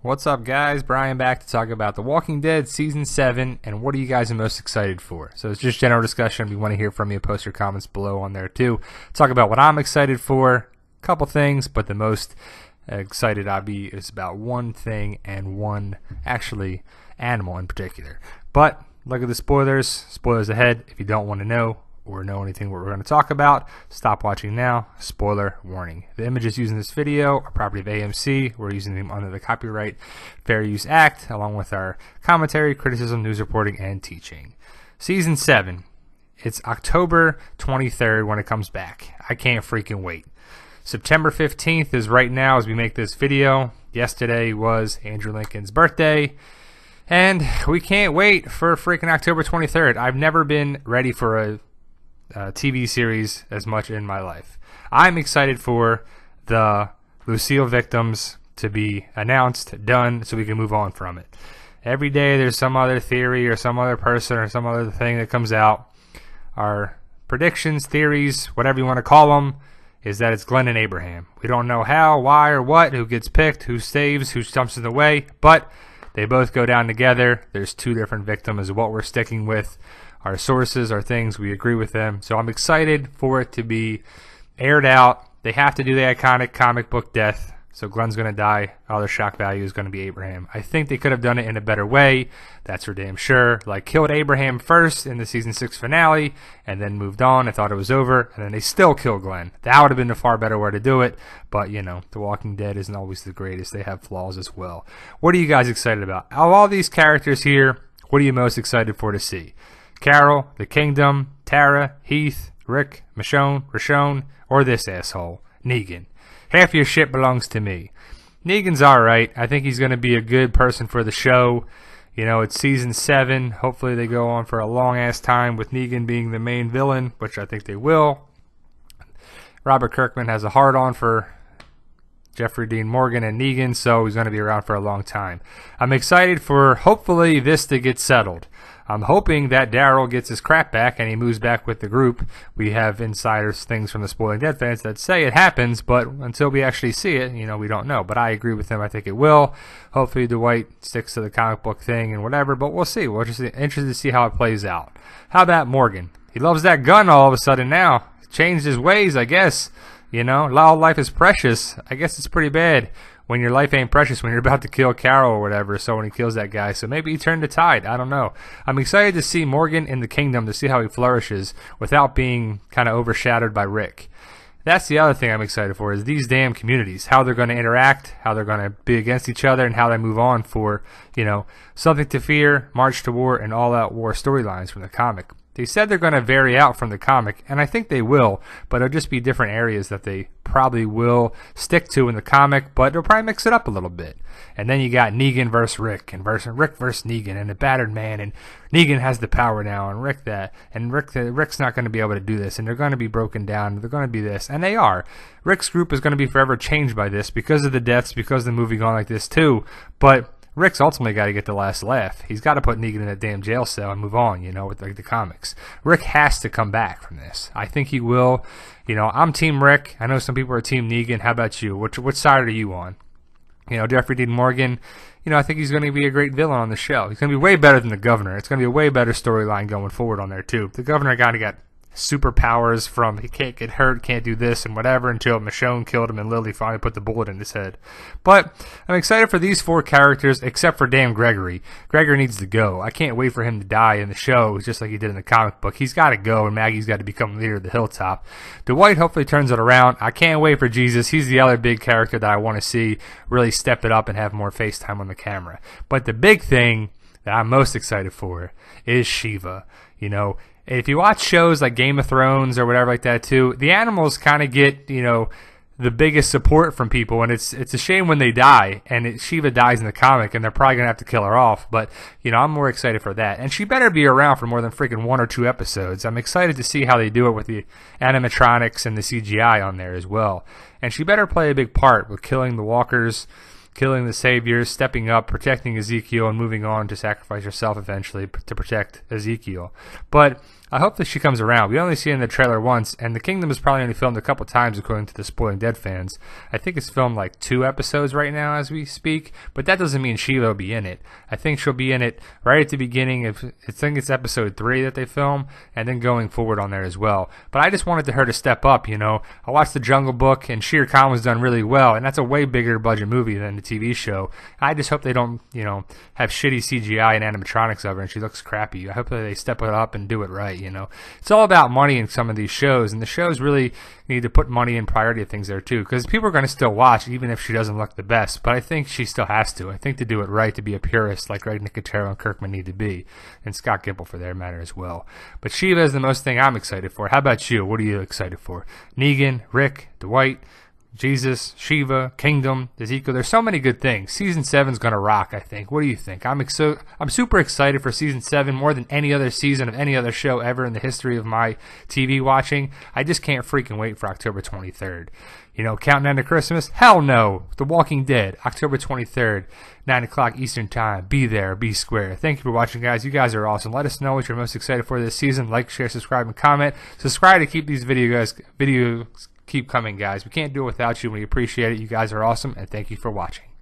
What's up, guys? Brian back to talk about The Walking Dead Season 7 and what are you guys most excited for. So it's just general discussion. If you want to hear from me, post your comments below on there too. Talk about what I'm excited for, a couple things, but the most excited I'll be is about one thing and one, actually, animal in particular. But look at the spoilers. Spoilers ahead. If you don't want to know or know anything what we're going to talk about, stop watching now. Spoiler warning. The images used in this video are property of AMC. We're using them under the Copyright Fair Use Act, along with our commentary, criticism, news reporting, and teaching. Season 7. It's October 23rd when it comes back. I can't freaking wait. September 15th is right now as we make this video. Yesterday was Andrew Lincoln's birthday. And we can't wait for freaking October 23rd. I've never been ready for a TV series as much in my life. I'm excited for the Lucille victims to be announced, done, so we can move on from it. Every day there's some other theory or some other person or some other thing that comes out. Our predictions, theories, whatever you want to call them, is that it's Glenn and Abraham. We don't know how, why, or what, who gets picked, who saves, who jumps in the way, but they both go down together. There's two different victims is what we're sticking with. Our sources are things we agree with them. So I'm excited for it to be aired out. They have to do the iconic comic book death. So Glenn's going to die. Other shock value is going to be Abraham. I think they could have done it in a better way. That's for damn sure. Like killed Abraham first in the season 6 finale and then moved on. I thought it was over. And then they still kill Glenn. That would have been a far better way to do it. But, you know, The Walking Dead isn't always the greatest. They have flaws as well. What are you guys excited about? Of all these characters here, what are you most excited for to see? Carol, the Kingdom, Tara, Heath, Rick, Michonne, or this asshole, Negan. Half your shit belongs to me. Negan's alright. I think he's going to be a good person for the show. You know, it's season 7. Hopefully they go on for a long-ass time with Negan being the main villain, which I think they will. Robert Kirkman has a hard-on for Jeffrey Dean Morgan and Negan, so he's going to be around for a long time. I'm excited for, hopefully, this to get settled. I'm hoping that Daryl gets his crap back and he moves back with the group. We have insiders, things from the Spoiling Dead fans that say it happens, but until we actually see it, you know, we don't know. But I agree with them. I think it will. Hopefully Dwight sticks to the comic book thing and whatever, but we'll see. We're just interested to see how it plays out. How about Morgan? He loves that gun all of a sudden now. Changed his ways, I guess. You know, all life is precious. I guess it's pretty bad when your life ain't precious when you're about to kill Carol or whatever, so when he kills that guy. So maybe he turned the tide. I don't know. I'm excited to see Morgan in the Kingdom, to see how he flourishes without being kind of overshadowed by Rick. That's the other thing I'm excited for, is these damn communities, how they're going to interact, how they're going to be against each other, and how they move on for, you know, Something to Fear, March to War, and All-Out War storylines from the comic. They said they're going to vary out from the comic, and I think they will, but it'll just be different areas that they probably will stick to in the comic, but they'll probably mix it up a little bit. And then you got Negan versus Rick, and Rick versus Negan, and the battered man, and Negan has the power now, and Rick that, and Rick's not going to be able to do this, and they're going to be broken down, they're going to be this, and they are. Rick's group is going to be forever changed by this because of the deaths, because of the movie going like this too, but Rick's ultimately got to get the last laugh. He's got to put Negan in a damn jail cell and move on, you know, with like the comics. Rick has to come back from this. I think he will. You know, I'm Team Rick. I know some people are Team Negan. How about you? Which side are you on? You know, Jeffrey Dean Morgan, you know, I think he's going to be a great villain on the show. He's going to be way better than the Governor. It's going to be a way better storyline going forward on there, too. The Governor got superpowers from he can't get hurt, can't do this and whatever, until Michonne killed him and Lily finally put the bullet in his head. But I'm excited for these 4 characters, except for damn Gregory. Gregory needs to go. I can't wait for him to die in the show, just like he did in the comic book. He's got to go, and Maggie's got to become leader of the Hilltop. Dwight hopefully turns it around. I can't wait for Jesus. He's the other big character that I want to see really step it up and have more face time on the camera. But the big thing that I'm most excited for is Shiva. You know, if you watch shows like Game of Thrones or whatever like that too, the animals kind of get, you know, the biggest support from people, and it's a shame when they die, and Shiva dies in the comic, and they're probably going to have to kill her off, but, you know, I'm more excited for that. And she better be around for more than freaking 1 or 2 episodes. I'm excited to see how they do it with the animatronics and the CGI on there as well. And she better play a big part with killing the walkers, killing the saviors, stepping up, protecting Ezekiel, and moving on to sacrifice herself eventually to protect Ezekiel. But I hope that she comes around. We only see her in the trailer once, and The Kingdom is probably only filmed a couple times according to the Spoiling Dead fans. I think it's filmed like 2 episodes right now as we speak, but that doesn't mean Shiva will be in it. I think she'll be in it right at the beginning. I think it's episode 3 that they film, and then going forward on there as well. But I just wanted her to step up, you know. I watched The Jungle Book, and Shere Khan was done really well, and that's a way bigger budget movie than the TV show. I just hope they don't, you know, have shitty CGI and animatronics of her, and she looks crappy. I hope that they step it up and do it right. You know, it's all about money in some of these shows, and the shows really need to put money and priority of things there too, because people are going to still watch even if she doesn't look the best. But I think she still has to. I think to do it right, to be a purist like Greg Nicotero and Kirkman need to be, and Scott Gimple for their matter as well. But Shiva is the most thing I'm excited for. How about you? What are you excited for? Negan, Rick, Dwight, Jesus, Shiva, Kingdom, Ezekiel. There's so many good things. Season 7's gonna rock, I think. What do you think? I'm super excited for Season 7 more than any other season of any other show ever in the history of my TV watching. I just can't freaking wait for October 23rd. You know, counting down to Christmas? Hell no. The Walking Dead, October 23rd, 9 o'clock Eastern Time. Be there, be square. Thank you for watching, guys. You guys are awesome. Let us know what you're most excited for this season. Like, share, subscribe, and comment. Subscribe to keep these videos keep coming, guys. We can't do it without you. We appreciate it. You guys are awesome, and thank you for watching.